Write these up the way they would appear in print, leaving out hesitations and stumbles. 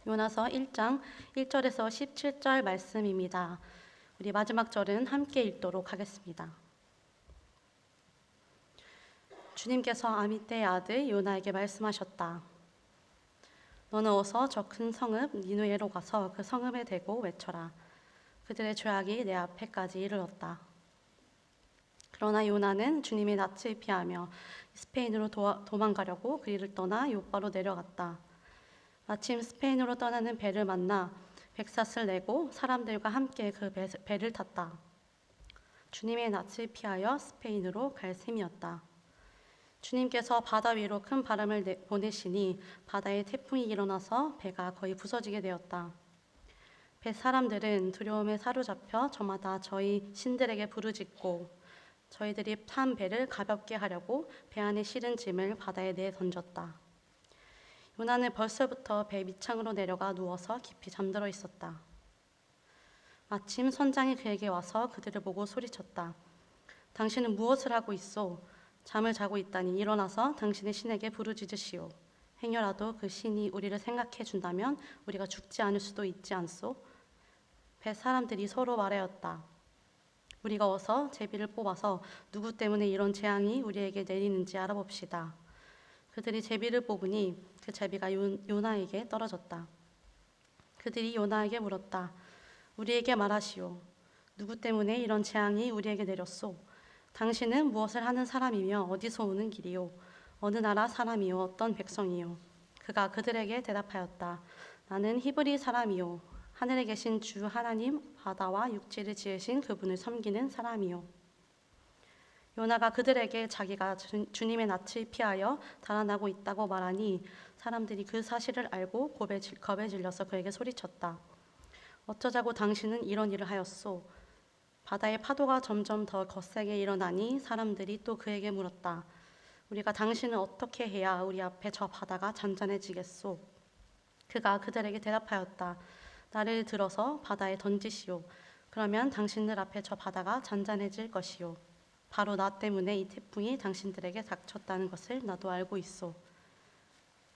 요나서 1장 1절에서 17절 말씀입니다. 우리 마지막 절은 함께 읽도록 하겠습니다. 주님께서 아미떼의 아들 요나에게 말씀하셨다. 너는 어서 저 큰 성읍 니느웨로 가서 그 성읍에 대고 외쳐라. 그들의 죄악이 내 앞에까지 이르렀다. 그러나 요나는 주님의 낯을 피하며 스페인으로 도망가려고 그 일을 떠나 요빠로 내려갔다. 마침 스페인으로 떠나는 배를 만나 백삿을 내고 사람들과 함께 그 배를 탔다. 주님의 낯을 피하여 스페인으로 갈 셈이었다. 주님께서 바다 위로 큰 바람을 보내시니 바다에 태풍이 일어나서 배가 거의 부서지게 되었다. 배 사람들은 두려움에 사로잡혀 저마다 저희 신들에게 부르짖고 저희들이 탄 배를 가볍게 하려고 배 안에 실은 짐을 바다에 내던졌다. 요나는 벌써부터 배 밑창으로 내려가 누워서 깊이 잠들어 있었다. 마침 선장이 그에게 와서 그들을 보고 소리쳤다. 당신은 무엇을 하고 있소? 잠을 자고 있다니 일어나서 당신의 신에게 부르짖으시오. 행여라도 그 신이 우리를 생각해 준다면 우리가 죽지 않을 수도 있지 않소? 배 사람들이 서로 말하였다. 우리가 어서 제비를 뽑아서 누구 때문에 이런 재앙이 우리에게 내리는지 알아봅시다. 그들이 제비를 뽑으니 그 제비가 요나에게 떨어졌다. 그들이 요나에게 물었다. 우리에게 말하시오. 누구 때문에 이런 재앙이 우리에게 내렸소? 당신은 무엇을 하는 사람이며 어디서 오는 길이요? 어느 나라 사람이요? 어떤 백성이요? 그가 그들에게 대답하였다. 나는 히브리 사람이요. 하늘에 계신 주 하나님 바다와 육지를 지으신 그분을 섬기는 사람이요. 요나가 그들에게 자기가 주님의 낯을 피하여 달아나고 있다고 말하니 사람들이 그 사실을 알고 겁에 질려서 그에게 소리쳤다. 어쩌자고 당신은 이런 일을 하였소? 바다의 파도가 점점 더 거세게 일어나니 사람들이 또 그에게 물었다. 우리가 당신을 어떻게 해야 우리 앞에 저 바다가 잔잔해지겠소? 그가 그들에게 대답하였다. 나를 들어서 바다에 던지시오. 그러면 당신들 앞에 저 바다가 잔잔해질 것이요. 바로 나 때문에 이 태풍이 당신들에게 닥쳤다는 것을 나도 알고 있소.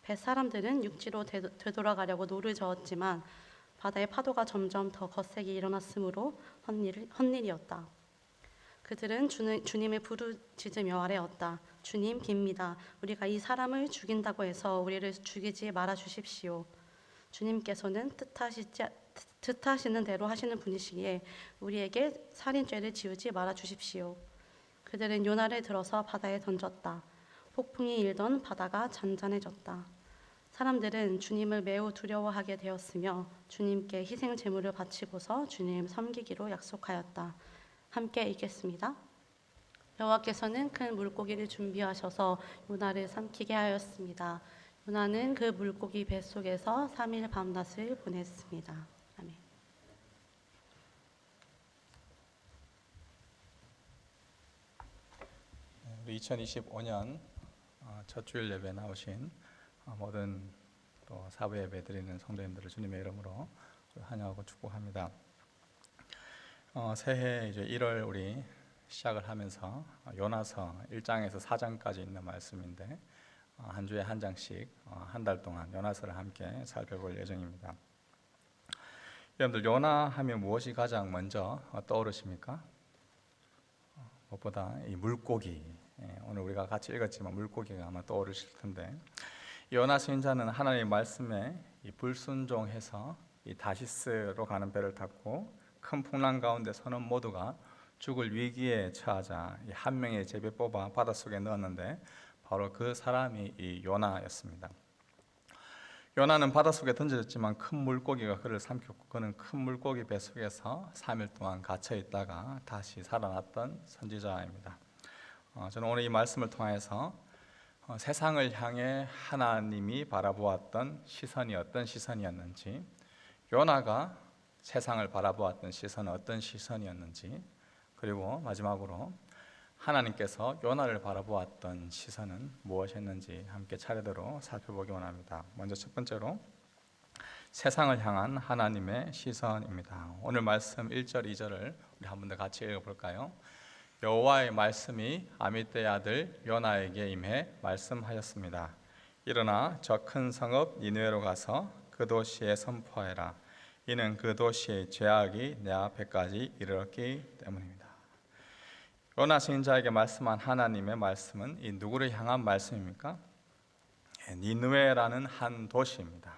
배 사람들은 육지로 되돌아가려고 노를 저었지만 바다의 파도가 점점 더 거세게 일어났으므로 헛일이었다. 그들은 주님을 부르짖으며 아뢰었다. 주님 깁니다. 우리가 이 사람을 죽인다고 해서 우리를 죽이지 말아 주십시오. 주님께서는 뜻하시는 대로 하시는 분이시기에 우리에게 살인죄를 지우지 말아 주십시오. 그들은 요나를 들어서 바다에 던졌다. 폭풍이 일던 바다가 잔잔해졌다. 사람들은 주님을 매우 두려워하게 되었으며 주님께 희생 제물을 바치고서 주님 섬기기로 약속하였다. 함께 읽겠습니다. 여호와께서는 큰 물고기를 준비하셔서 요나를 삼키게 하였습니다. 요나는 그 물고기 뱃속에서 3일 밤낮을 보냈습니다. 아멘. 우리 2025년 첫 주일 예배 나오신 모든 또 사부 예배 드리는 성도님들을 주님의 이름으로 환영하고 축복합니다. 새해 이제 1월 우리 시작을 하면서 요나서 1장에서 4장까지 있는 말씀인데 한 주에 한 장씩 한 달 동안 요나서를 함께 살펴볼 예정입니다. 여러분들 요나 하면 무엇이 가장 먼저 떠오르십니까? 무엇보다 이 물고기, 오늘 우리가 같이 읽었지만 물고기가 아마 떠오르실 텐데 요나 선지자는 하나님의 말씀에 불순종해서 이 다시스로 가는 배를 탔고 큰 풍랑 가운데 서는 모두가 죽을 위기에 처하자 한 명의 제비 뽑아 바닷속에 넣었는데 바로 그 사람이 이 요나였습니다. 요나는 바닷속에 던져졌지만 큰 물고기가 그를 삼켰고 그는 큰 물고기 뱃속에서 3일 동안 갇혀 있다가 다시 살아났던 선지자입니다. 저는 오늘 이 말씀을 통해서 세상을 향해 하나님이 바라보았던 시선이 어떤 시선이었는지, 요나가 세상을 바라보았던 시선은 어떤 시선이었는지, 그리고 마지막으로 하나님께서 요나를 바라보았던 시선은 무엇이었는지 함께 차례대로 살펴보기 원합니다. 먼저 첫 번째로 세상을 향한 하나님의 시선입니다. 오늘 말씀 1절, 2절을 우리 한 번 더 같이 읽어볼까요? 여호와의 말씀이 아미떼의 아들 요나에게 임해 말씀하였습니다. 일어나 저 큰 성읍 니느웨로 가서 그 도시에 선포하여라. 이는 그 도시의 죄악이 내 앞에까지 이르렀기 때문입니다. 요나 선지자에게 말씀한 하나님의 말씀은 이 누구를 향한 말씀입니까? 니느웨라는 한 도시입니다.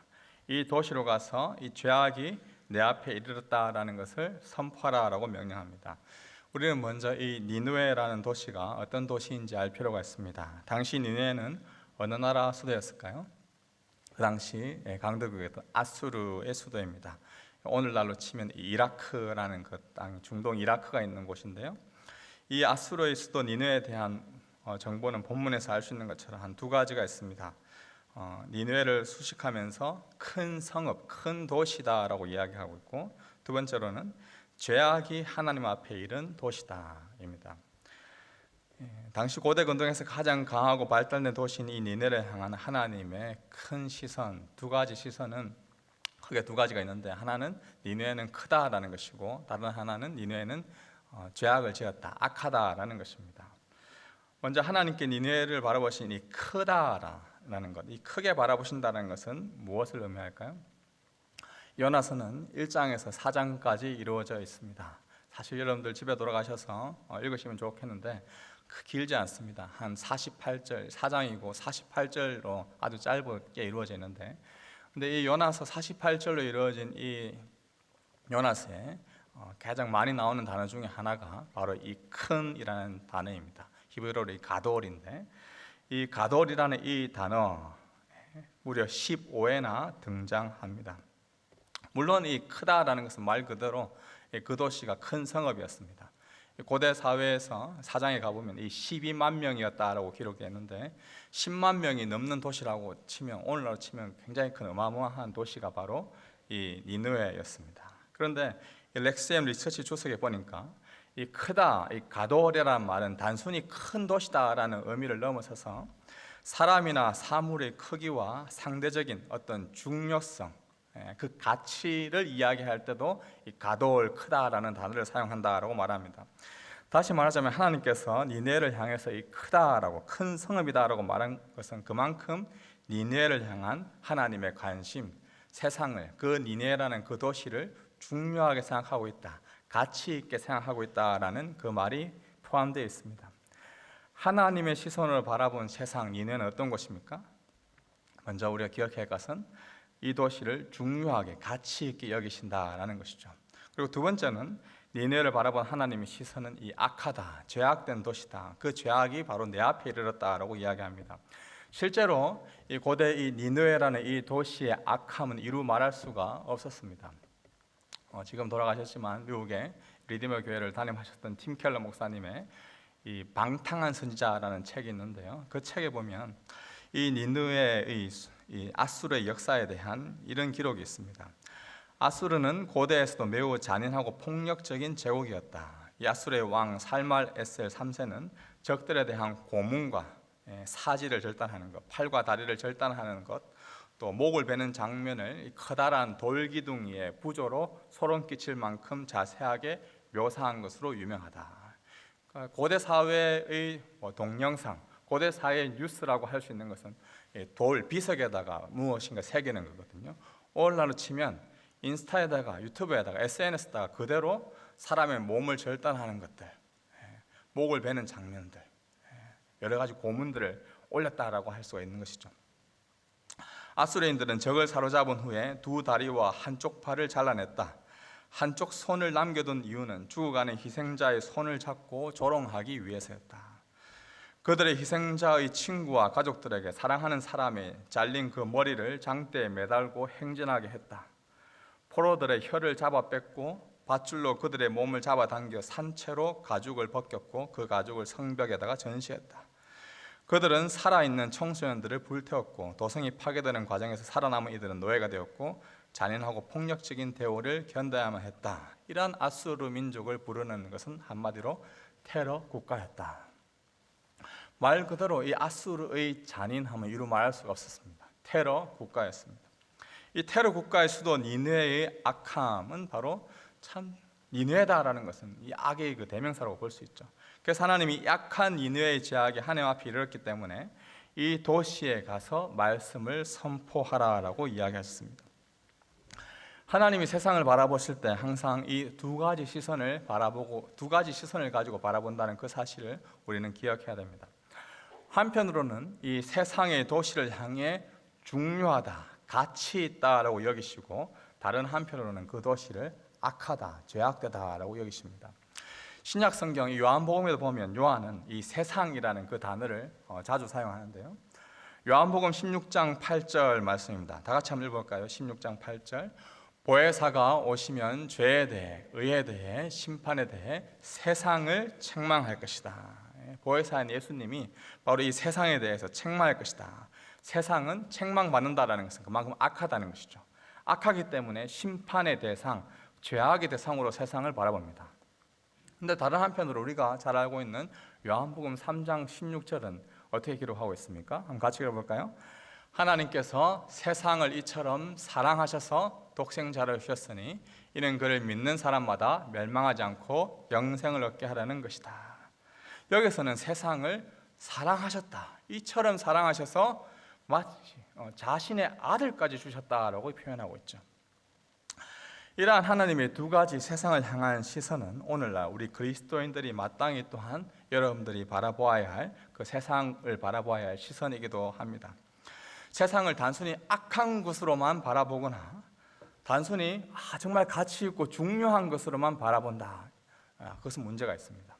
이 도시로 가서 이 죄악이 내 앞에 이르렀다라는 것을 선포하라라고 명령합니다. 우리는 먼저 이 니느웨라는 도시가 어떤 도시인지 알 필요가 있습니다. 당시 니느웨는 어느 나라 수도였을까요? 그 당시 강대국이었던 아수르의 수도입니다. 오늘날로 치면 이라크라는 그 땅, 중동 이라크가 있는 곳인데요. 이 아수르의 수도 니느웨에 대한 정보는 본문에서 알 수 있는 것처럼 한 두 가지가 있습니다. 니느웨를 수식하면서 큰 성읍, 큰 도시다라고 이야기하고 있고, 두 번째로는 죄악이 하나님 앞에 이른 도시다입니다. 당시 고대 근동에서 가장 강하고 발달된 도시인 이 니느웨를 향한 하나님의 큰 시선, 두 가지 시선은 크게 두 가지가 있는데, 하나는 니느웨는 크다라는 것이고, 다른 하나는 니느웨는 죄악을 지었다, 악하다라는 것입니다. 먼저 하나님께 니느웨를 바라보신 이 크다라는 것, 이 크게 바라보신다는 것은 무엇을 의미할까요? 요나서는 1장에서 4장까지 이루어져 있습니다. 사실 여러분들 집에 돌아가셔서 읽으시면 좋겠는데 길지 않습니다. 한 48절, 4장이고 48절로 아주 짧게 이루어져 있는데, 근데 이 요나서 48절로 이루어진 이 요나서에 가장 많이 나오는 단어 중에 하나가 바로 이 큰이라는 단어입니다. 히브리어로 이 가돌인데, 이 가돌이라는 이 단어 무려 15회나 등장합니다. 물론 이 크다라는 것은 말 그대로 그 도시가 큰 성읍이었습니다. 고대 사회에서 사장에 가보면 이 12만 명이었다라고 기록했는데, 10만 명이 넘는 도시라고 치면, 오늘날로 치면 굉장히 큰 어마어마한 도시가 바로 이 니느웨였습니다. 그런데 이 렉스엠 리서치 주석에 보니까 이 크다, 이 가돌이라는 말은 단순히 큰 도시다라는 의미를 넘어서서 사람이나 사물의 크기와 상대적인 어떤 중요성, 그 가치를 이야기할 때도 이 가돌, 크다라는 단어를 사용한다라고 말합니다. 다시 말하자면 하나님께서 니느웨를 향해서 이 크다라고, 큰 성읍이다라고 말한 것은 그만큼 니느웨를 향한 하나님의 관심, 세상을, 그 니느웨라는 그 도시를 중요하게 생각하고 있다, 가치 있게 생각하고 있다라는 그 말이 포함되어 있습니다. 하나님의 시선으로 바라본 세상 니느웨는 어떤 곳입니까? 먼저 우리가 기억해야 할 것은 이 도시를 중요하게 가치 있게 여기신다라는 것이죠. 그리고 두 번째는 니느웨를 바라본 하나님의 시선은 이 악하다, 죄악된 도시다, 그 죄악이 바로 내 앞에 이르렀다라고 이야기합니다. 실제로 이 고대 이 니느웨라는 이 도시의 악함은 이루 말할 수가 없었습니다. 지금 돌아가셨지만 미국의 리디머 교회를 담임하셨던 팀 켈러 목사님의 이 방탕한 선지자라는 책이 있는데요. 그 책에 보면 이 니느웨의 이 아수르의 역사에 대한 이런 기록이 있습니다. 아수르는 고대에서도 매우 잔인하고 폭력적인 제국이었다. 이 아수르의 왕 살말 에셀 3세는 적들에 대한 고문과 사지를 절단하는 것, 팔과 다리를 절단하는 것, 또 목을 베는 장면을 커다란 돌기둥이의 부조로 소름 끼칠 만큼 자세하게 묘사한 것으로 유명하다. 그러니까 고대 사회의 동영상, 고대 사회의 뉴스라고 할 수 있는 것은 돌 비석에다가 무엇인가 새기는 거거든요. 오늘날로 치면 인스타에다가, 유튜브에다가, SNS에다가 그대로 사람의 몸을 절단하는 것들, 목을 베는 장면들, 여러 가지 고문들을 올렸다라고 할 수가 있는 것이죠. 아수르인들은 적을 사로잡은 후에 두 다리와 한쪽 팔을 잘라냈다. 한쪽 손을 남겨둔 이유는 죽어가는 희생자의 손을 잡고 조롱하기 위해서였다. 그들의 희생자의 친구와 가족들에게 사랑하는 사람의 잘린 그 머리를 장대에 매달고 행진하게 했다. 포로들의 혀를 잡아 뺐고 밧줄로 그들의 몸을 잡아당겨 산채로 가죽을 벗겼고 그 가죽을 성벽에다가 전시했다. 그들은 살아있는 청소년들을 불태웠고 도성이 파괴되는 과정에서 살아남은 이들은 노예가 되었고 잔인하고 폭력적인 대우를 견뎌야만 했다. 이러한 아수르 민족을 부르는 것은 한마디로 테러 국가였다. 말 그대로 이 아수르의 잔인함은 이루 말할 수가 없었습니다. 테러 국가였습니다. 이 테러 국가의 수도 니느웨의 악함은 바로 참 니느웨다라는 것은 이 악의 그 대명사라고 볼 수 있죠. 그래서 하나님이 약한 니느웨의 죄악이 하나님 앞에 이르렀기 때문에 이 도시에 가서 말씀을 선포하라라고 이야기하셨습니다. 하나님이 세상을 바라보실 때 항상 이 두 가지 시선을 바라보고 두 가지 시선을 가지고 바라본다는 그 사실을 우리는 기억해야 됩니다. 한편으로는 이 세상의 도시를 향해 중요하다, 가치 있다라고 여기시고, 다른 한편으로는 그 도시를 악하다, 죄악되다라고 여기십니다. 신약 성경 요한복음에도 보면 요한은 이 세상이라는 그 단어를 자주 사용하는데요. 요한복음 16장 8절 말씀입니다. 다 같이 한번 읽어볼까요? 16장 8절. 보혜사가 오시면 죄에 대해, 의에 대해, 심판에 대해 세상을 책망할 것이다. 보혜사인 예수님이 바로 이 세상에 대해서 책망할 것이다. 세상은 책망받는다라는 것은 그만큼 악하다는 것이죠. 악하기 때문에 심판의 대상, 죄악의 대상으로 세상을 바라봅니다. 근데 다른 한편으로 우리가 잘 알고 있는 요한복음 3장 16절은 어떻게 기록하고 있습니까? 한번 같이 읽어볼까요? 하나님께서 세상을 이처럼 사랑하셔서 독생자를 주셨으니 이는 그를 믿는 사람마다 멸망하지 않고 영생을 얻게 하라는 것이다. 여기서는 세상을 사랑하셨다, 이처럼 사랑하셔서 마치 자신의 아들까지 주셨다라고 표현하고 있죠. 이러한 하나님의 두 가지 세상을 향한 시선은 오늘날 우리 그리스도인들이 마땅히 또한 여러분들이 바라보아야 할 그 세상을 바라보아야 할 시선이기도 합니다. 세상을 단순히 악한 것으로만 바라보거나 단순히 정말 가치 있고 중요한 것으로만 바라본다, 그것은 문제가 있습니다.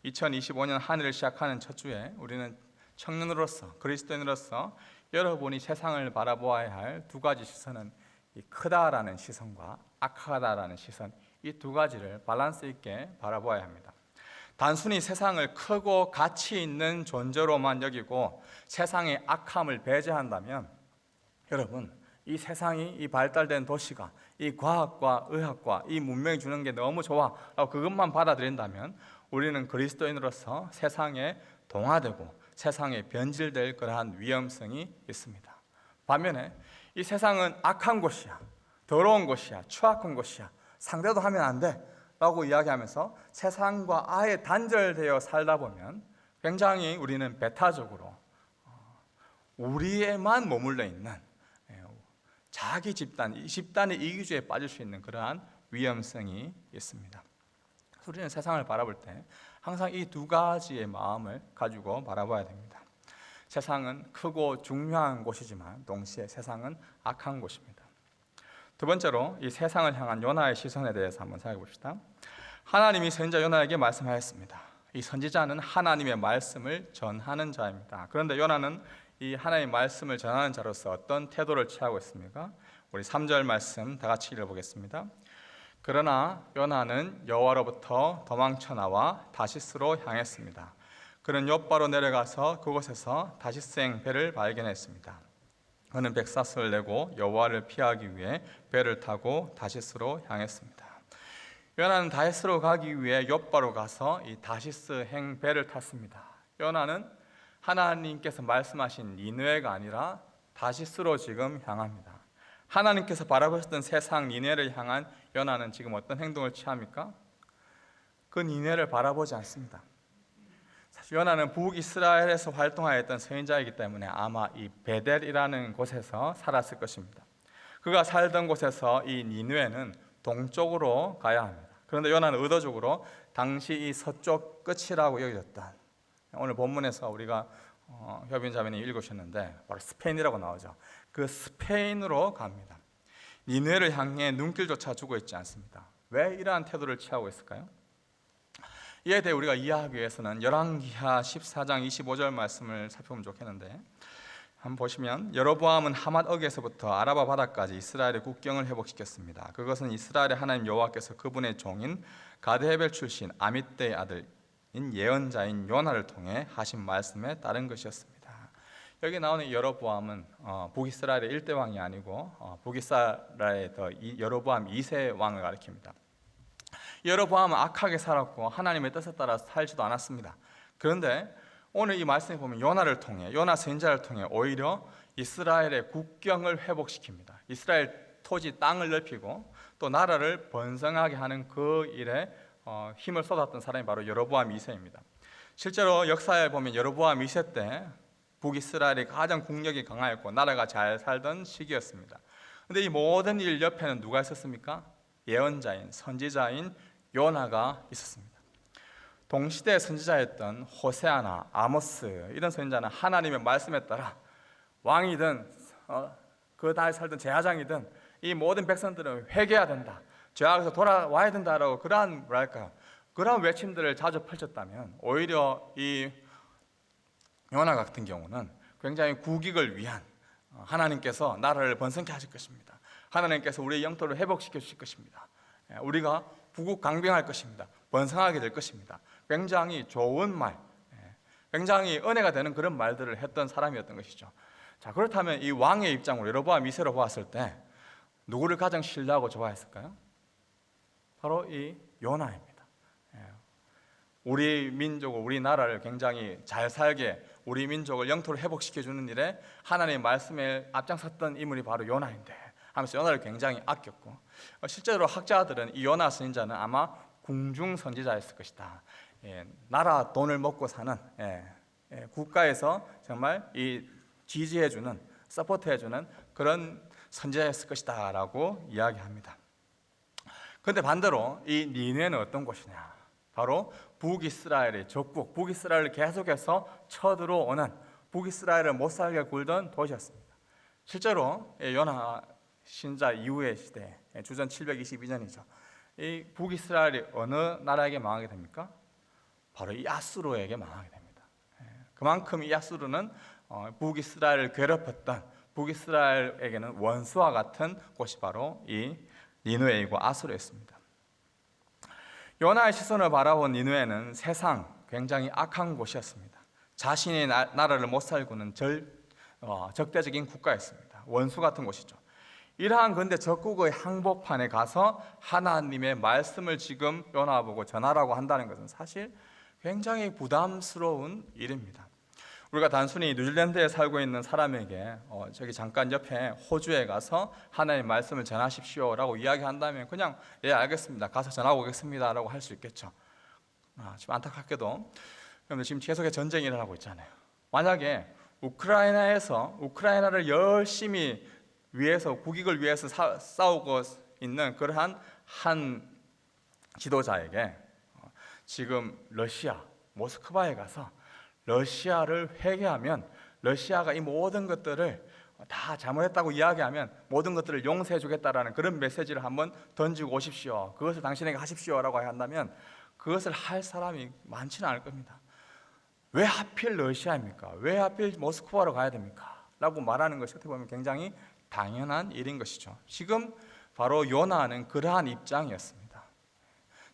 2025년 한 해를 시작하는 첫 주에 우리는 청년으로서, 그리스도인으로서 여러분이 세상을 바라보아야 할 두 가지 시선은 이 크다라는 시선과 악하다라는 시선, 이 두 가지를 밸런스 있게 바라보아야 합니다. 단순히 세상을 크고 가치 있는 존재로만 여기고 세상의 악함을 배제한다면, 여러분, 이 세상이, 이 발달된 도시가, 이 과학과 의학과 이 문명이 주는 게 너무 좋아 라고 그것만 받아들인다면 우리는 그리스도인으로서 세상에 동화되고 세상에 변질될 그러한 위험성이 있습니다. 반면에 이 세상은 악한 곳이야, 더러운 곳이야, 추악한 곳이야, 상대도 하면 안 돼 라고 이야기하면서 세상과 아예 단절되어 살다 보면 굉장히 우리는 배타적으로 우리에만 머물러 있는 자기 집단, 이 집단의 이기주의에 빠질 수 있는 그러한 위험성이 있습니다. 우리는 세상을 바라볼 때 항상 이 두 가지의 마음을 가지고 바라봐야 됩니다. 세상은 크고 중요한 곳이지만 동시에 세상은 악한 곳입니다. 두 번째로 이 세상을 향한 요나의 시선에 대해서 한번 생각해 봅시다. 하나님이 선지자 요나에게 말씀하였습니다. 이 선지자는 하나님의 말씀을 전하는 자입니다. 그런데 요나는 이 하나님의 말씀을 전하는 자로서 어떤 태도를 취하고 있습니까? 우리 3절 말씀 다 같이 읽어보겠습니다. 그러나 요나는 여호와로부터 도망쳐 나와 다시스로 향했습니다. 그는 욥바로 내려가서 그곳에서 다시스행 배를 발견했습니다. 그는 백사슬을 내고 여호와를 피하기 위해 배를 타고 다시스로 향했습니다. 요나는 다시스로 가기 위해 욥바로 가서 이 다시스행 배를 탔습니다. 요나는 하나님께서 말씀하신 니느웨가 아니라 다시스로 지금 향합니다. 하나님께서 바라보셨던 세상 니느웨를 향한 요나는 지금 어떤 행동을 취합니까? 그 니느웨를 바라보지 않습니다. 사실 요나는 북이스라엘에서 활동하였던 선지자이기 때문에 아마 이 베델이라는 곳에서 살았을 것입니다. 그가 살던 곳에서 이 니느웨는 동쪽으로 가야 합니다. 그런데 요나는 의도적으로 당시 이 서쪽 끝이라고 여겨졌던, 오늘 본문에서 우리가 협인자매님 읽으셨는데 바로 스페인이라고 나오죠. 그 스페인으로 갑니다. 니느웨를 향해 눈길조차 주고 있지 않습니다. 왜 이러한 태도를 취하고 있을까요? 이에 대해 우리가 이해하기 위해서는 열왕기하 14장 25절 말씀을 살펴보면 좋겠는데, 한번 보시면 여로보암은 하맛억에서부터 아라바 바다까지 이스라엘의 국경을 회복시켰습니다. 그것은 이스라엘의 하나님 여호와께서 그분의 종인 가드헤벨 출신 아밋대의 아들인 예언자인 요나를 통해 하신 말씀에 따른 것이었습니다. 여기 나오는 여로보암은 북이스라엘의 1대 왕이 아니고 북이스라엘의 여로보암 2세 왕을 가리킵니다. 여로보암은 악하게 살았고 하나님의 뜻에 따라 살지도 않았습니다. 그런데 오늘 이 말씀에 보면 요나를 통해, 요나 선지자를 통해 오히려 이스라엘의 국경을 회복시킵니다. 이스라엘 토지 땅을 넓히고 또 나라를 번성하게 하는 그 일에 힘을 쏟았던 사람이 바로 여로보암 2세입니다. 실제로 역사에 보면 여로보암 2세 때 북이스라엘이 가장 국력이 강하였고 나라가 잘 살던 시기였습니다. 근데 이 모든 일 옆에는 누가 있었습니까? 예언자인 선지자인 요나가 있었습니다. 동시대 선지자였던 호세아나, 아모스 이런 선지자는 하나님의 말씀에 따라 왕이든 그 나라에 살던 제사장이든 이 모든 백성들은 회개해야 된다, 죄악에서 돌아와야 된다라고 그러한 그러한 외침들을 자주 펼쳤다면, 오히려 이 요나 같은 경우는 굉장히 국익을 위한, 하나님께서 나라를 번성케 하실 것입니다, 하나님께서 우리의 영토를 회복시켜 주실 것입니다, 우리가 부국강병할 것입니다, 번성하게 될 것입니다, 굉장히 좋은 말, 굉장히 은혜가 되는 그런 말들을 했던 사람이었던 것이죠. 자, 그렇다면 이 왕의 입장으로 여로보암 2세로 보았을 때 누구를 가장 신뢰하고 좋아했을까요? 바로 이 요나입니다. 우리 민족을, 우리 나라를 굉장히 잘 살게, 우리 민족을 영토를 회복시켜주는 일에 하나님의 말씀에 앞장섰던 인물이 바로 요나인데 하면서 요나를 굉장히 아꼈고, 실제로 학자들은 이 요나 선지자는 아마 궁중 선지자였을 것이다. 나라 돈을 먹고 사는, 국가에서 정말 이 지지해주는, 서포트해주는 그런 선지자였을 것이다 라고 이야기합니다. 그런데 반대로 이 니느웨는 어떤 곳이냐? 바로 북이스라엘의 적국, 북이스라엘을 계속해서 쳐들어오는, 북이스라엘을 못살게 굴던 도시였습니다. 실제로 요나 신자 이후의 시대, 주전 722년이죠. 이 북이스라엘이 어느 나라에게 망하게 됩니까? 바로 이 아수르에게 망하게 됩니다. 그만큼 이 아수르는 북이스라엘을 괴롭혔던, 북이스라엘에게는 원수와 같은 곳이 바로 이 니느웨이고 아수르였습니다. 요나의 시선을 바라본 니느웨는 세상 굉장히 악한 곳이었습니다. 자신의 나라를 못 살고는 적대적인 국가였습니다. 원수 같은 곳이죠. 이러한 근데 적국의 항복판에 가서 하나님의 말씀을 지금 요나가 보고 전하라고 한다는 것은 사실 굉장히 부담스러운 일입니다. 우리가 단순히 뉴질랜드에 살고 있는 사람에게 저기 잠깐 옆에 호주에 가서 하나님의 말씀을 전하십시오라고 이야기한다면 그냥 예 알겠습니다, 가서 전하고 오겠습니다 라고 할 수 있겠죠. 지금 안타깝게도 여러분들 지금 계속해서 전쟁이 일어나고 있잖아요. 만약에 우크라이나에서 우크라이나를 열심히 위해서, 국익을 위해서 싸우고 있는 그러한 한 지도자에게 지금 러시아 모스크바에 가서 러시아를 회개하면, 러시아가 이 모든 것들을 다 잘못했다고 이야기하면 모든 것들을 용서해 주겠다라는 그런 메시지를 한번 던지고 오십시오, 그것을 당신에게 하십시오라고 한다면 그것을 할 사람이 많지는 않을 겁니다. 왜 하필 러시아입니까? 왜 하필 모스크바로 가야 됩니까? 라고 말하는 것이 어떻게 보면 굉장히 당연한 일인 것이죠. 지금 바로 요나는 그러한 입장이었습니다.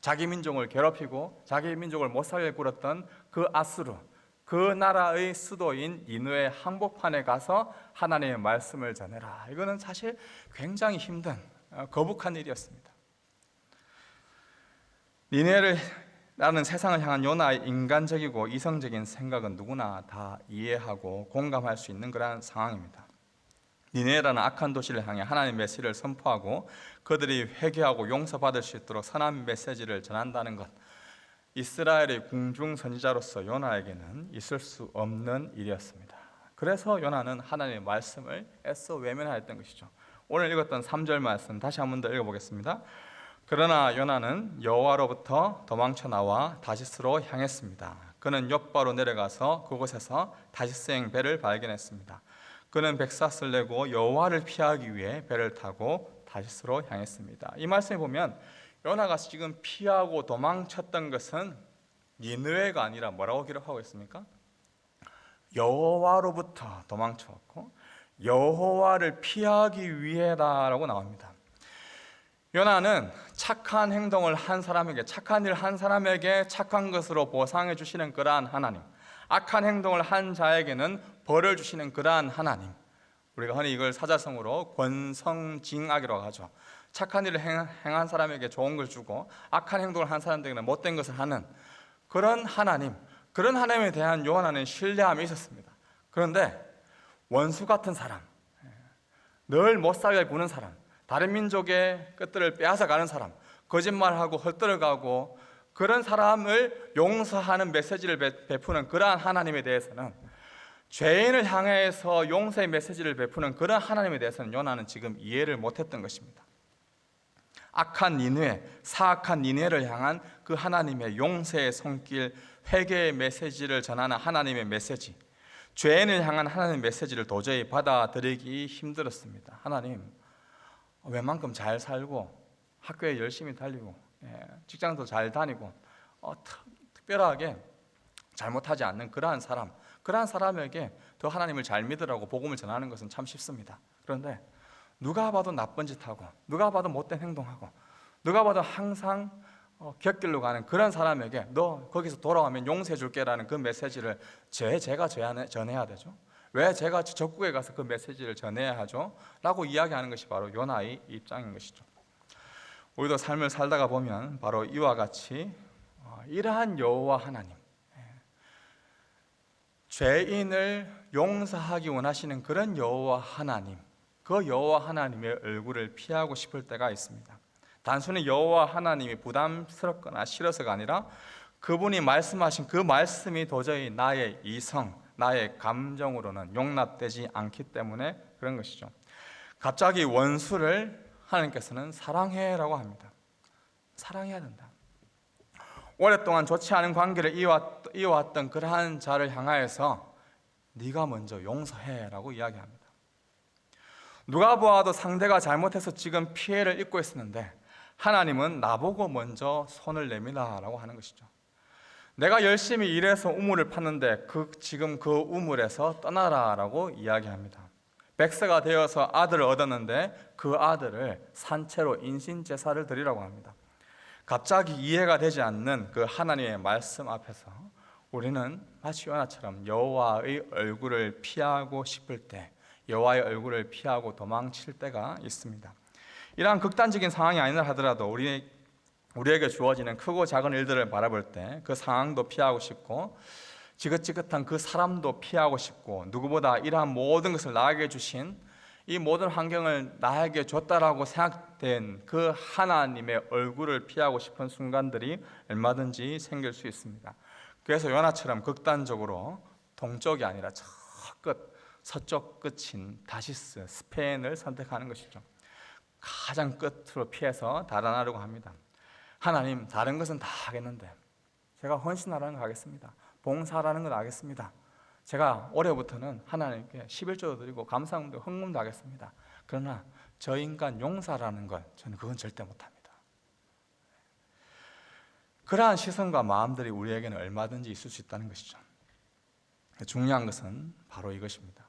자기 민족을 괴롭히고 자기 민족을 못 살게 굴었던 그 아수르, 그 나라의 수도인 니느웨 항복판에 가서 하나님의 말씀을 전해라. 이거는 사실 굉장히 힘든, 거북한 일이었습니다. 니느웨라는 세상을 향한 요나의 인간적이고 이성적인 생각은 누구나 다 이해하고 공감할 수 있는 그런 상황입니다. 니느웨라는 악한 도시를 향해 하나님의 메시지를 선포하고 그들이 회개하고 용서받을 수 있도록 선한 메시지를 전한다는 것, 이스라엘의 궁중 선지자로서 요나에게는 있을 수 없는 일이었습니다. 그래서 요나는 하나님의 말씀을 애써 외면하였던 것이죠. 오늘 읽었던 3절 말씀 다시 한 번 더 읽어보겠습니다. 그러나 요나는 여호와로부터 도망쳐 나와 다시스로 향했습니다. 그는 욥바로 내려가서 그곳에서 다시스행 배를 발견했습니다. 그는 백삿을 내고 여호와를 피하기 위해 배를 타고 다시스로 향했습니다. 이 말씀에 보면 요나가 지금 피하고 도망쳤던 것은 니느웨가 아니라 뭐라고 기록하고 있습니까? 여호와로부터 도망쳤고 여호와를 피하기 위해다라고 나옵니다. 요나는 착한 행동을 한 사람에게, 착한 일을 한 사람에게 착한 것으로 보상해 주시는 그러한 하나님, 악한 행동을 한 자에게는 벌을 주시는 그러한 하나님, 우리가 흔히 이걸 사자성어로 권성징악이라고 하죠. 착한 일을 행한 사람에게 좋은 걸 주고 악한 행동을 한 사람들에게는 못된 것을 하는 그런 하나님, 그런 하나님에 대한 요나는 신뢰함이 있었습니다. 그런데 원수 같은 사람, 늘 못살게 구는 사람, 다른 민족의 것들을 빼앗아가는 사람, 거짓말하고 헛들어가고 그런 사람을 용서하는 메시지를 베푸는 그러한 하나님에 대해서는 죄인을 향해서 용서의 메시지를 베푸는 그런 하나님에 대해서는 요나는 지금 이해를 못했던 것입니다. 악한 니느웨, 사악한 니느웨를 향한 그 하나님의 용서의 손길, 회개의 메시지를 전하는 하나님의 메시지, 죄인을 향한 하나님의 메시지를 도저히 받아들이기 힘들었습니다. 하나님, 웬만큼 잘 살고 학교에 열심히 다니고 직장도 잘 다니고 특별하게 잘못하지 않는 그러한 사람에게 더 하나님을 잘 믿으라고 복음을 전하는 것은 참 쉽습니다. 그런데 누가 봐도 나쁜 짓하고 누가 봐도 못된 행동하고 누가 봐도 항상 곁길로 가는 그런 사람에게 너 거기서 돌아오면 용서해 줄게라는 그 메시지를 제가 전해야 되죠? 왜 제가 적국에 가서 그 메시지를 전해야 하죠? 라고 이야기하는 것이 바로 요나의 입장인 것이죠. 우리도 삶을 살다가 보면 바로 이와 같이 이러한 여호와 하나님, 죄인을 용서하기 원하시는 그런 여호와 하나님, 그 여호와 하나님의 얼굴을 피하고 싶을 때가 있습니다. 단순히 여호와 하나님이 부담스럽거나 싫어서가 아니라 그분이 말씀하신 그 말씀이 도저히 나의 이성, 나의 감정으로는 용납되지 않기 때문에 그런 것이죠. 갑자기 원수를 하나님께서는 사랑해라고 합니다. 사랑해야 된다. 오랫동안 좋지 않은 관계를 이어왔던 그러한 자를 향하여서 네가 먼저 용서해라고 이야기합니다. 누가 보아도 상대가 잘못해서 지금 피해를 입고 있었는데 하나님은 나보고 먼저 손을 내밀라라고 하는 것이죠. 내가 열심히 일해서 우물을 팠는데 지금 그 우물에서 떠나라라고 이야기합니다. 백세가 되어서 아들을 얻었는데 그 아들을 산채로 인신제사를 드리라고 합니다. 갑자기 이해가 되지 않는 그 하나님의 말씀 앞에서 우리는 마치 요나처럼 여호와의 얼굴을 피하고 싶을 때, 여호와의 얼굴을 피하고 도망칠 때가 있습니다. 이러한 극단적인 상황이 아니라 하더라도 우리에게 주어지는 크고 작은 일들을 바라볼 때 그 상황도 피하고 싶고 지긋지긋한 그 사람도 피하고 싶고 누구보다 이러한 모든 것을 나에게 주신 이 모든 환경을 나에게 줬다라고 생각된 그 하나님의 얼굴을 피하고 싶은 순간들이 얼마든지 생길 수 있습니다. 그래서 요나처럼 극단적으로 동쪽이 아니라 저 끝, 서쪽 끝인 다시스, 스페인을 선택하는 것이죠. 가장 끝으로 피해서 달아나려고 합니다. 하나님, 다른 것은 다 하겠는데 제가 헌신하라는 거 하겠습니다. 봉사하라는 건 하겠습니다. 제가 올해부터는 하나님께 11조도 드리고 감사함도 헌금도 하겠습니다. 그러나 저 인간 용서라는 건 저는 그건 절대 못합니다. 그러한 시선과 마음들이 우리에게는 얼마든지 있을 수 있다는 것이죠. 중요한 것은 바로 이것입니다.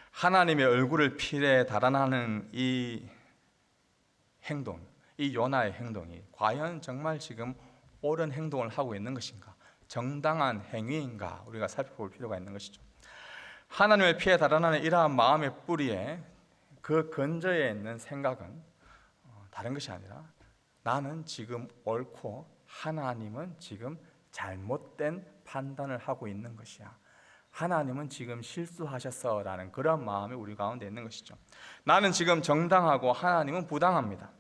하나님의 얼굴을 피해 달아나는 이 행동, 이 요나의 행동이 과연 정말 지금 옳은 행동을 하고 있는 것인가? 정당한 행위인가? 우리가 살펴볼 필요가 있는 것이죠. 하나님을 피해 달아나는 이러한 마음의 뿌리에 그 근저에 있는 생각은 다른 것이 아니라 나는 지금 옳고 하나님은 지금 잘못된 판단을 하고 있는 것이야. 하나님은 지금 실수하셨어라는 그런 마음이 우리 가운데 있는 것이죠. 나는 지금 정당하고 하나님은 부당합니다.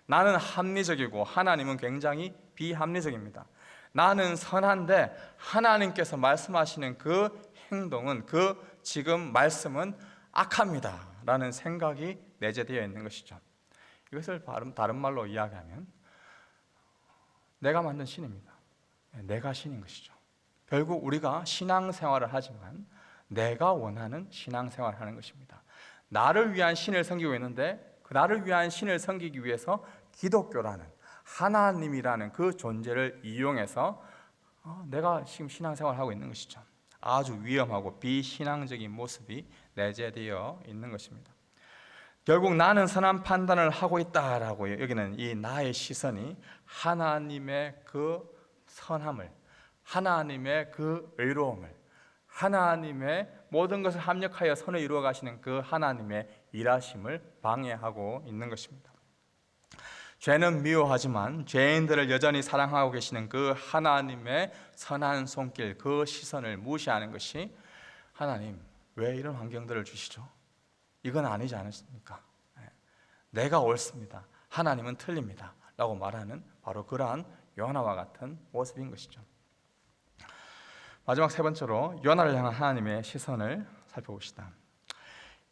나는 합리적이고 하나님은 굉장히 비합리적입니다. 나는 선한데 하나님께서 말씀하시는 그 행동은 그 지금 말씀은 악합니다 라는 생각이 내재되어 있는 것이죠. 이것을 다른 말로 이야기하면 내가 만든 신입니다. 내가 신인 것이죠. 결국 우리가 신앙생활을 하지만 내가 원하는 신앙생활을 하는 것입니다. 나를 위한 신을 섬기고 있는데 그 나를 위한 신을 섬기기 위해서 기독교라는 하나님이라는 그 존재를 이용해서 내가 지금 신앙생활을 하고 있는 것이죠. 아주 위험하고 비신앙적인 모습이 내재되어 있는 것입니다. 결국 나는 선한 판단을 하고 있다라고 여기는 이 나의 시선이 하나님의 그 선함을, 하나님의 그 의로움을, 하나님의 모든 것을 합력하여 선을 이루어 가시는 그 하나님의 일하심을 방해하고 있는 것입니다. 죄는 미워하지만 죄인들을 여전히 사랑하고 계시는 그 하나님의 선한 손길, 그 시선을 무시하는 것이 하나님 왜 이런 환경들을 주시죠? 이건 아니지 않습니까? 내가 옳습니다. 하나님은 틀립니다. 라고 말하는 바로 그러한 요나와 같은 모습인 것이죠. 마지막 세 번째로 요나를 향한 하나님의 시선을 살펴봅시다.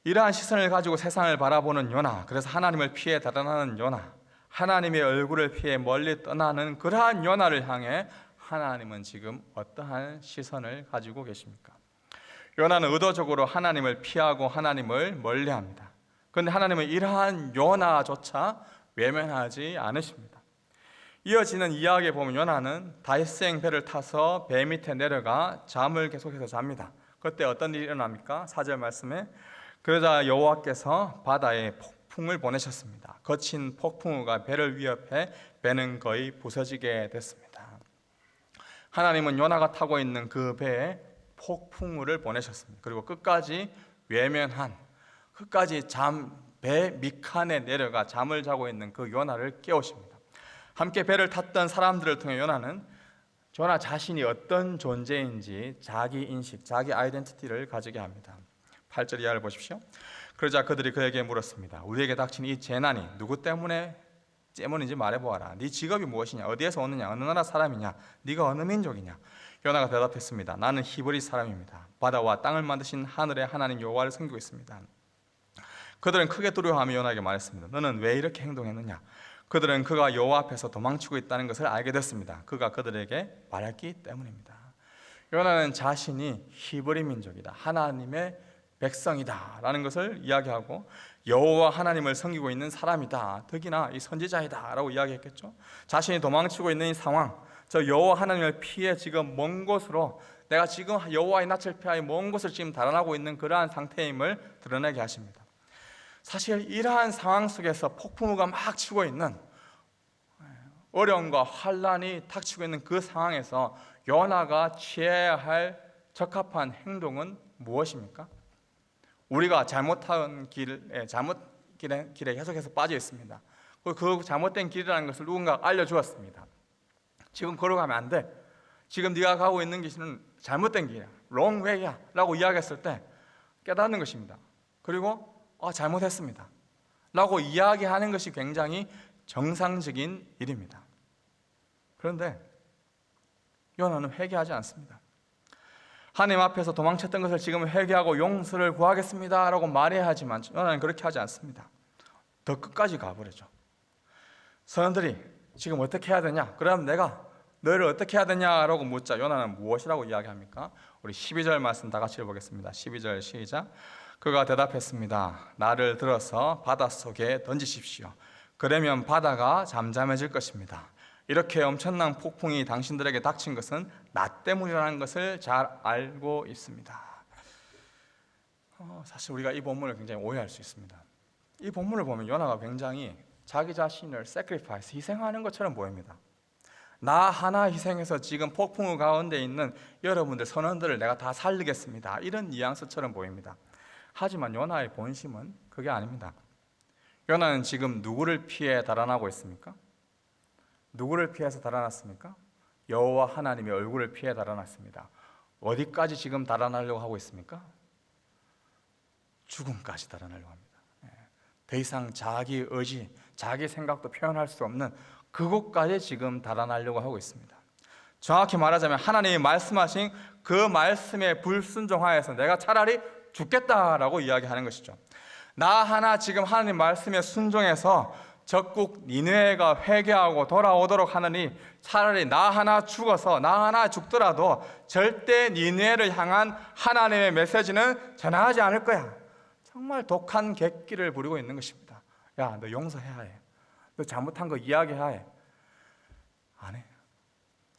이러한 시선을 가지고 세상을 바라보는 요나, 그래서 하나님을 피해 달아나는 요나, 하나님의 얼굴을 피해 멀리 떠나는 그러한 요나를 향해 하나님은 지금 어떠한 시선을 가지고 계십니까? 요나는 의도적으로 하나님을 피하고 하나님을 멀리합니다. 그런데 하나님은 이러한 요나조차 외면하지 않으십니다. 이어지는 이야기에 보면 요나는 다윗생 배를 타서 배 밑에 내려가 잠을 계속해서 잡니다. 그때 어떤 일이 일어납니까? 4절 말씀에 그러자 여호와께서 바다에 폭풍을 보내셨습니다. 거친 폭풍우가 배를 위협해 배는 거의 부서지게 됐습니다. 하나님은 요나가 타고 있는 그 배에 폭풍우를 보내셨습니다. 그리고 끝까지 외면한, 끝까지 배 밑칸에 내려가 잠을 자고 있는 그 요나를 깨우십니다. 함께 배를 탔던 사람들을 통해 요나 자신이 어떤 존재인지 자기 인식, 자기 아이덴티티를 가지게 합니다. 8절 이하를 보십시오. 그러자 그들이 그에게 물었습니다. 우리에게 닥친 이 재난이 누구 때문인지 말해보아라. 네 직업이 무엇이냐? 어디에서 오느냐? 어느 나라 사람이냐? 네가 어느 민족이냐? 요나가 대답했습니다. 나는 히브리 사람입니다. 바다와 땅을 만드신 하늘의 하나님 여호와를 섬기고 있습니다. 그들은 크게 두려워하며 요나에게 말했습니다. 너는 왜 이렇게 행동했느냐? 그들은 그가 여호와 앞에서 도망치고 있다는 것을 알게 됐습니다. 그가 그들에게 말했기 때문입니다. 요나는 자신이 히브리 민족이다, 하나님의 백성이다 라는 것을 이야기하고 여호와 하나님을 섬기고 있는 사람이다, 특히나 이 선지자이다 라고 이야기했겠죠. 자신이 도망치고 있는 이 상황, 저 여호와 하나님을 피해 지금 먼 곳으로, 내가 지금 여호와의 낯을 피하여 먼 곳을 지금 달아나고 있는 그러한 상태임을 드러내게 하십니다. 사실 이러한 상황 속에서 폭풍우가 막 치고 있는, 어려움과 환란이 닥치고 있는 그 상황에서 요나가 취해야 할 적합한 행동은 무엇입니까? 우리가 잘못한 길에 계속해서 빠져 있습니다. 그 잘못된 길이라는 것을 누군가가 알려주었습니다. 지금 걸어가면 안 돼. 지금 네가 가고 있는 길은 잘못된 길이야, wrong way야 라고 이야기했을 때 깨닫는 것입니다. 그리고 잘못했습니다 라고 이야기하는 것이 굉장히 정상적인 일입니다. 그런데 요나는 회개하지 않습니다. 하나님 앞에서 도망쳤던 것을 지금 회개하고 용서를 구하겠습니다 라고 말해야 하지만 요나는 그렇게 하지 않습니다. 더 끝까지 가버리죠. 선원들이 지금 어떻게 해야 되냐? 그럼 내가 너희를 어떻게 해야 되냐라고 묻자 요나는 무엇이라고 이야기합니까? 우리 12절 말씀 다 같이 읽어보겠습니다. 12절 시작. 그가 대답했습니다. 나를 들어서 바닷속에 던지십시오. 그러면 바다가 잠잠해질 것입니다. 이렇게 엄청난 폭풍이 당신들에게 닥친 것은 나 때문이라는 것을 잘 알고 있습니다. 사실 우리가 이 본문을 굉장히 오해할 수 있습니다. 이 본문을 보면 요나가 굉장히 자기 자신을 sacrifice, 희생하는 것처럼 보입니다. 나 하나 희생해서 지금 폭풍우 가운데 있는 여러분들 선원들을 내가 다 살리겠습니다, 이런 뉘앙스처럼 보입니다. 하지만 요나의 본심은 그게 아닙니다. 요나는 지금 누구를 피해 달아나고 있습니까? 누구를 피해서 달아났습니까? 여호와 하나님의 얼굴을 피해 달아났습니다. 어디까지 지금 달아나려고 하고 있습니까? 죽음까지 달아나려고 합니다. 더 이상 자기 의지, 자기 생각도 표현할 수 없는 그곳까지 지금 달아나려고 하고 있습니다. 정확히 말하자면 하나님이 말씀하신 그 말씀에 불순종하여서 내가 차라리 죽겠다라고 이야기하는 것이죠. 나 하나 지금 하나님 말씀에 순종해서 적국 니느웨가 회개하고 돌아오도록 하느니 차라리 나 하나 죽어서 나 하나 죽더라도 절대 니느웨를 향한 하나님의 메시지는 전하지 않을 거야. 정말 독한 객기를 부리고 있는 것입니다. 야, 너 용서해야 해. 너 잘못한 거 이야기해야 해. 안 해.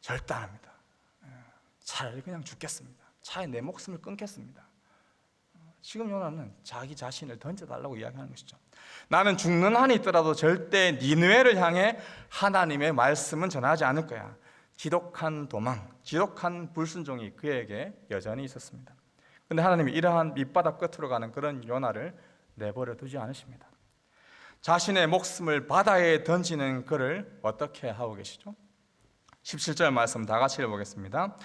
절대 안 합니다. 차라리 그냥 죽겠습니다. 차라리 내 목숨을 끊겠습니다. 지금 요나는 자기 자신을 던져달라고 이야기하는 것이죠. 나는 죽는 한이 있더라도 절대 니느웨를 향해 하나님의 말씀은 전하지 않을 거야. 지독한 도망, 지독한 불순종이 그에게 여전히 있었습니다. 그런데 하나님이 이러한 밑바닥 끝으로 가는 그런 요나를 내버려 두지 않으십니다. 자신의 목숨을 바다에 던지는 그를 어떻게 하고 계시죠? 17절 말씀 다 같이 읽어보겠습니다.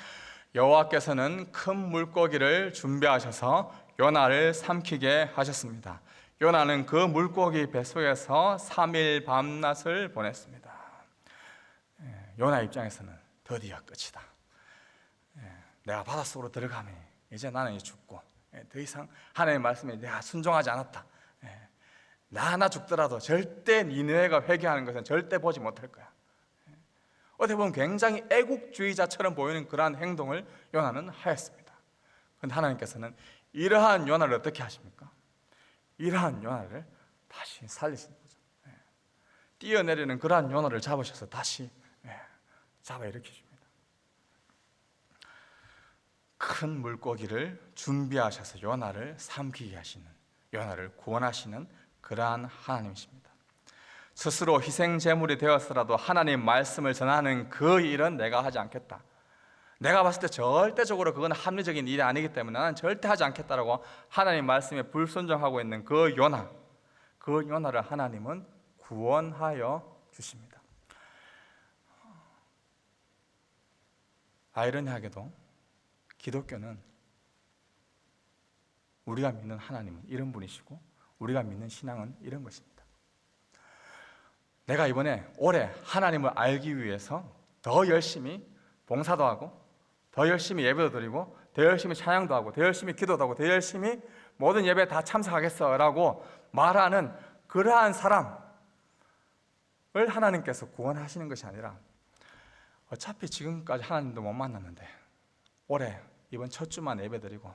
여호와께서는 큰 물고기를 준비하셔서 요나를 삼키게 하셨습니다. 요나는 그 물고기 뱃속에서 3일 밤낮을 보냈습니다. 요나 입장에서는 드디어 끝이다. 내가 바닷속으로 들어가면 이제 나는 죽고 더 이상 하나님의 말씀에 내가 순종하지 않았다. 나 하나 죽더라도 절대 니느웨가 회개하는 것은 절대 보지 못할 거야. 어떻게 보면 굉장히 애국주의자처럼 보이는 그러한 행동을 요나는 하였습니다. 그런데 하나님께서는 이러한 요나를 어떻게 하십니까? 이러한 요나를 다시 살리신 거죠. 뛰어내리는 그러한 요나를 잡으셔서 다시 잡아 일으키십니다. 큰 물고기를 준비하셔서 요나를 삼키게 하시는, 요나를 구원하시는 그러한 하나님이십니다. 스스로 희생제물이 되었으라도 하나님 말씀을 전하는 그 일은 내가 하지 않겠다. 내가 봤을 때 절대적으로 그건 합리적인 일이 아니기 때문에 나는 절대 하지 않겠다라고 하나님 말씀에 불순종하고 있는 그 요나를 하나님은 구원하여 주십니다. 아이러니하게도 기독교는 우리가 믿는 하나님은 이런 분이시고 우리가 믿는 신앙은 이런 것입니다. 내가 이번에 올해 하나님을 알기 위해서 더 열심히 봉사도 하고 더 열심히 예배도 드리고 더 열심히 찬양도 하고 더 열심히 기도도 하고 더 열심히 모든 예배에 다 참석하겠어 라고 말하는 그러한 사람을 하나님께서 구원하시는 것이 아니라 어차피 지금까지 하나님도 못 만났는데 올해 이번 첫 주만 예배 드리고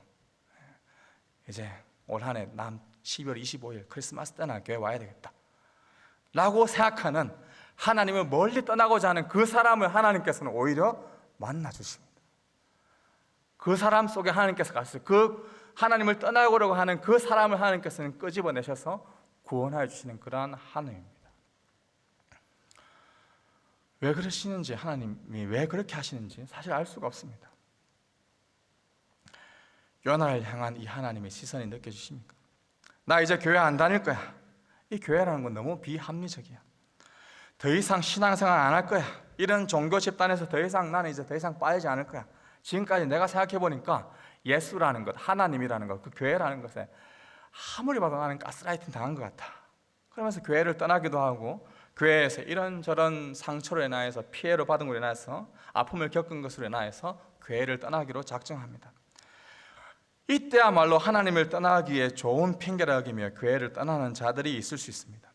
이제 올 한 해 남 12월 25일 크리스마스 때나 교회 와야 되겠다 라고 생각하는 하나님을 멀리 떠나고자 하는 그 사람을 하나님께서는 오히려 만나 주십니다. 그 사람 속에 하나님께서 가셔서 그 하나님을 떠나려고 하는 그 사람을 하나님께서는 끄집어내셔서 구원하여 주시는 그러한 하나님입니다. 왜 그러시는지, 하나님이 왜 그렇게 하시는지 사실 알 수가 없습니다. 요나를 향한 이 하나님의 시선이 느껴지십니까? 나 이제 교회 안 다닐 거야. 이 교회라는 건 너무 비합리적이야. 더 이상 신앙생활 안 할 거야. 이런 종교 집단에서 더 이상 나는 이제 더 이상 빠지지 않을 거야. 지금까지 내가 생각해 보니까 예수라는 것, 하나님이라는 것, 그 교회라는 것에 아무리 봐도 나는 가스라이팅 당한 것 같아. 그러면서 교회를 떠나기도 하고 교회에서 이런저런 상처로 인하여서 피해를 받은 것으로 인해서 아픔을 겪은 것으로 인하여서 교회를 떠나기로 작정합니다. 이때야말로 하나님을 떠나기에 좋은 핑계를 여기며 교회를 떠나는 자들이 있을 수 있습니다.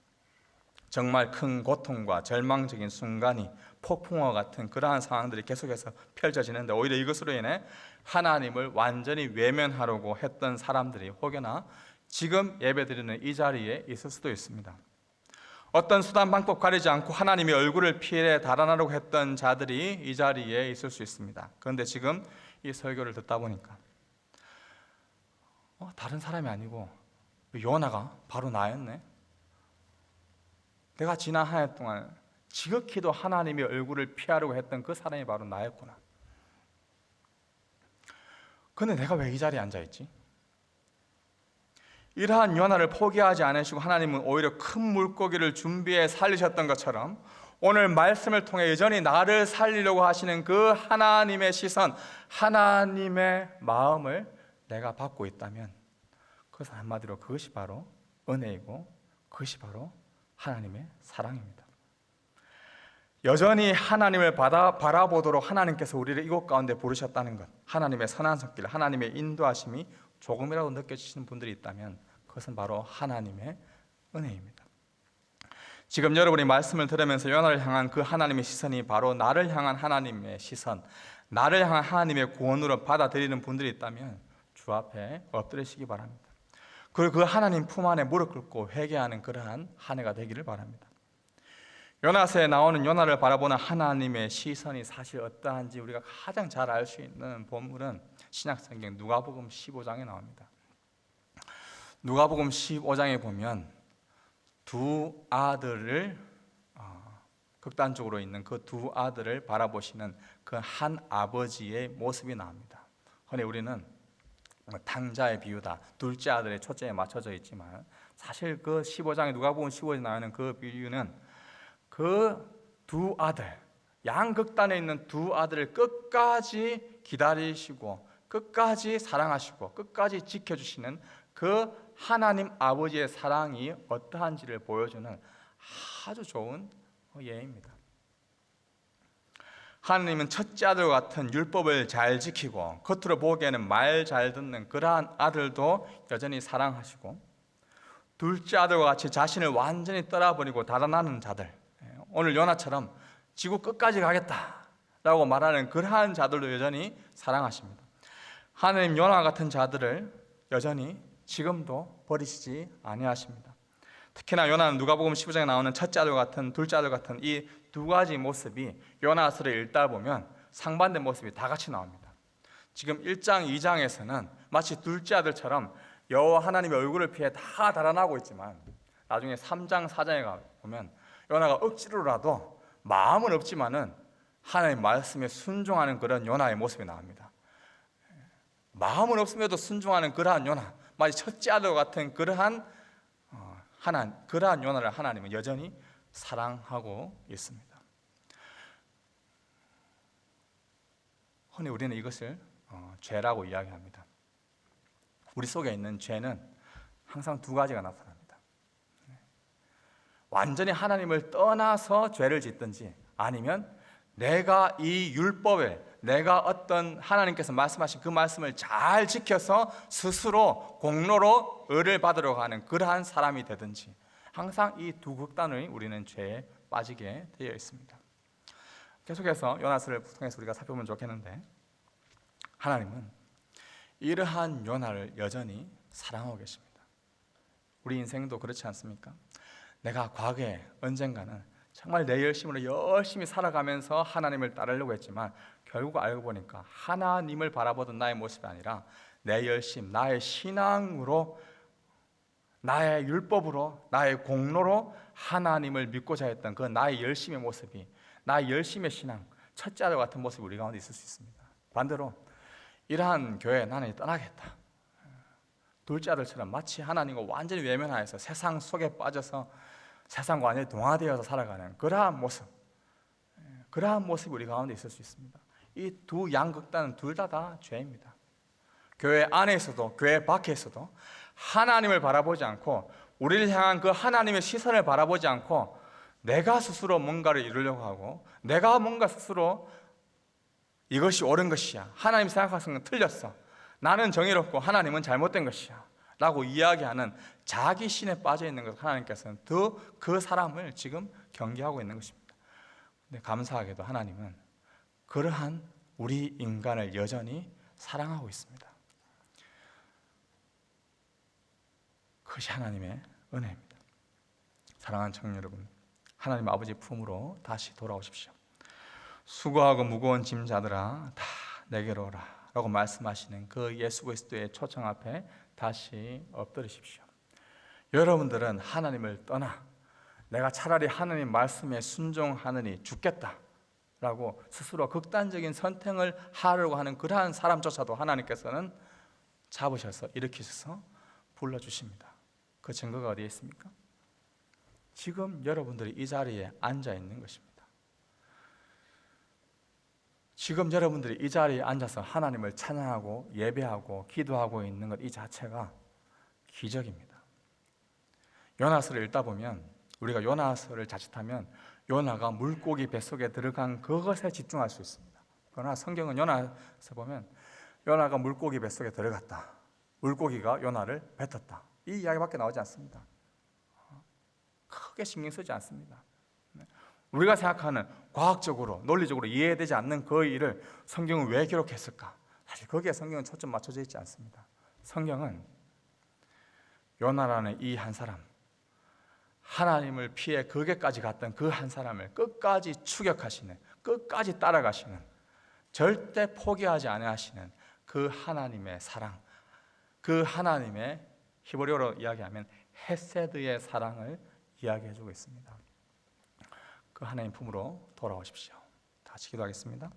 정말 큰 고통과 절망적인 순간이 폭풍과 같은 그러한 상황들이 계속해서 펼쳐지는데 오히려 이것으로 인해 하나님을 완전히 외면하려고 했던 사람들이 혹여나 지금 예배드리는 이 자리에 있을 수도 있습니다. 어떤 수단 방법 가리지 않고 하나님의 얼굴을 피해 달아나려고 했던 자들이 이 자리에 있을 수 있습니다. 그런데 지금 이 설교를 듣다 보니까 다른 사람이 아니고 요나가 바로 나였네. 내가 지난 한 해 동안 지극히도 하나님의 얼굴을 피하려고 했던 그 사람이 바로 나였구나. 그런데 내가 왜 이 자리에 앉아있지? 이러한 요나를 포기하지 않으시고 하나님은 오히려 큰 물고기를 준비해 살리셨던 것처럼 오늘 말씀을 통해 여전히 나를 살리려고 하시는 그 하나님의 시선, 하나님의 마음을 내가 받고 있다면 그것은 한마디로 그것이 바로 은혜이고 그것이 바로 하나님의 사랑입니다. 여전히 하나님을 바라보도록 하나님께서 우리를 이곳 가운데 부르셨다는 것, 하나님의 선한 손길, 하나님의 인도하심이 조금이라도 느껴지시는 분들이 있다면 그것은 바로 하나님의 은혜입니다. 지금 여러분이 말씀을 들으면서 요나를 향한 그 하나님의 시선이 바로 나를 향한 하나님의 시선, 나를 향한 하나님의 구원으로 받아들이는 분들이 있다면 주 앞에 엎드리시기 바랍니다. 그리고 그 하나님 품 안에 무릎 꿇고 회개하는 그러한 한 해가 되기를 바랍니다. 요나서에 나오는 요나를 바라보는 하나님의 시선이 사실 어떠한지 우리가 가장 잘 알 수 있는 본문은 신약성경 누가복음 15장에 나옵니다. 누가복음 15장에 보면 두 아들을 극단적으로 있는 그 두 아들을 바라보시는 그 한 아버지의 모습이 나옵니다. 그런데 우리는 탕자의 비유다, 둘째 아들의 초점에 맞춰져 있지만 사실 그 15장에 누가복음 15장에 나오는 그 비유는 그 두 아들, 양극단에 있는 두 아들을 끝까지 기다리시고 끝까지 사랑하시고 끝까지 지켜주시는 그 하나님 아버지의 사랑이 어떠한지를 보여주는 아주 좋은 예입니다. 하나님은 첫째 아들과 같은 율법을 잘 지키고 겉으로 보기에는 말 잘 듣는 그러한 아들도 여전히 사랑하시고, 둘째 아들과 같이 자신을 완전히 떠나버리고 달아나는 자들, 오늘 요나처럼 지구 끝까지 가겠다라고 말하는 그러한 자들도 여전히 사랑하십니다. 하나님 요나 같은 자들을 여전히 지금도 버리시지 아니하십니다. 특히나 요나는 누가복음 15장에 나오는 첫째 아들 같은 둘째 아들 같은 이 두 가지 모습이 요나서를 읽다 보면 상반된 모습이 다 같이 나옵니다. 지금 1장, 2장에서는 마치 둘째 아들처럼 여호와 하나님의 얼굴을 피해 다 달아나고 있지만, 나중에 3장, 4장에 보면 요나가 억지로라도 마음은 없지만은 하나님 말씀에 순종하는 그런 요나의 모습이 나옵니다. 마음은 없음에도 순종하는 그러한 요나, 마치 첫째 아들 같은 그러한 요나를 하나님은 여전히 사랑하고 있습니다. 흔히 우리는 이것을 죄라고 이야기합니다. 우리 속에 있는 죄는 항상 두 가지가 나타납니다. 완전히 하나님을 떠나서 죄를 짓든지, 아니면 내가 이 율법에, 내가 어떤 하나님께서 말씀하신 그 말씀을 잘 지켜서 스스로 공로로 의를 받으러 가는 그러한 사람이 되든지, 항상 이 두 극단의 우리는 죄에 빠지게 되어 있습니다. 계속해서 요나서를 통해서 우리가 살펴보면 좋겠는데, 하나님은 이러한 요나를 여전히 사랑하고 계십니다. 우리 인생도 그렇지 않습니까? 내가 과거에 언젠가는 정말 내 열심으로 열심히 살아가면서 하나님을 따르려고 했지만, 결국 알고 보니까 하나님을 바라보던 나의 모습이 아니라 내 열심, 나의 신앙으로, 나의 율법으로, 나의 공로로 하나님을 믿고자 했던 그 나의 열심의 모습이, 나의 열심의 신앙, 첫째 아들 같은 모습이 우리 가운데 있을 수 있습니다. 반대로 이러한 교회 나는 떠나겠다, 둘째 아들처럼 마치 하나님과 완전히 외면하여서 세상 속에 빠져서 세상과 완전히 동화되어서 살아가는 그러한 모습이 우리 가운데 있을 수 있습니다. 이 두 양극단은 둘 다 죄입니다. 교회 안에서도 교회 밖에서도 하나님을 바라보지 않고, 우리를 향한 그 하나님의 시선을 바라보지 않고 내가 스스로 뭔가를 이루려고 하고, 내가 뭔가 스스로 이것이 옳은 것이야, 하나님 생각하시는 건 틀렸어, 나는 정의롭고 하나님은 잘못된 것이야 라고 이야기하는 자기 신에 빠져 있는 것, 하나님께서는 더 그 사람을 지금 경계하고 있는 것입니다. 근데 감사하게도 하나님은 그러한 우리 인간을 여전히 사랑하고 있습니다. 그것이 하나님의 은혜입니다. 사랑하는 청년 여러분, 하나님 아버지 품으로 다시 돌아오십시오. 수고하고 무거운 짐자들아 다 내게로 오라 라고 말씀하시는 그 예수 그리스도의 초청 앞에 다시 엎드리십시오. 여러분들은 하나님을 떠나 내가 차라리 하나님 말씀에 순종하느니 죽겠다 라고 스스로 극단적인 선택을 하려고 하는 그러한 사람조차도 하나님께서는 잡으셔서 일으키셔서 불러주십니다. 그 증거가 어디에 있습니까? 지금 여러분들이 이 자리에 앉아 있는 것입니다. 지금 여러분들이 이 자리에 앉아서 하나님을 찬양하고 예배하고 기도하고 있는 것, 이 자체가 기적입니다. 요나서를 읽다 보면, 우리가 요나서를 자칫하면 요나가 물고기 뱃속에 들어간 그것에 집중할 수 있습니다. 그러나 성경은 요나서 보면 요나가 물고기 뱃속에 들어갔다, 물고기가 요나를 뱉었다, 이 이야기밖에 나오지 않습니다. 크게 신경 쓰지 않습니다. 우리가 생각하는 과학적으로, 논리적으로 이해되지 않는 그 일을 성경은 왜 기록했을까? 사실 거기에 성경은 초점 맞춰져 있지 않습니다. 성경은 요나라는 이 한 사람, 하나님을 피해 거기까지 갔던 그 한 사람을 끝까지 추격하시는, 끝까지 따라가시는, 절대 포기하지 않으시는 그 하나님의 사랑, 그 하나님의 히브리어로 이야기하면 헤세드의 사랑을 이야기해주고 있습니다. 그 하나님 품으로 돌아오십시오. 다시 기도하겠습니다.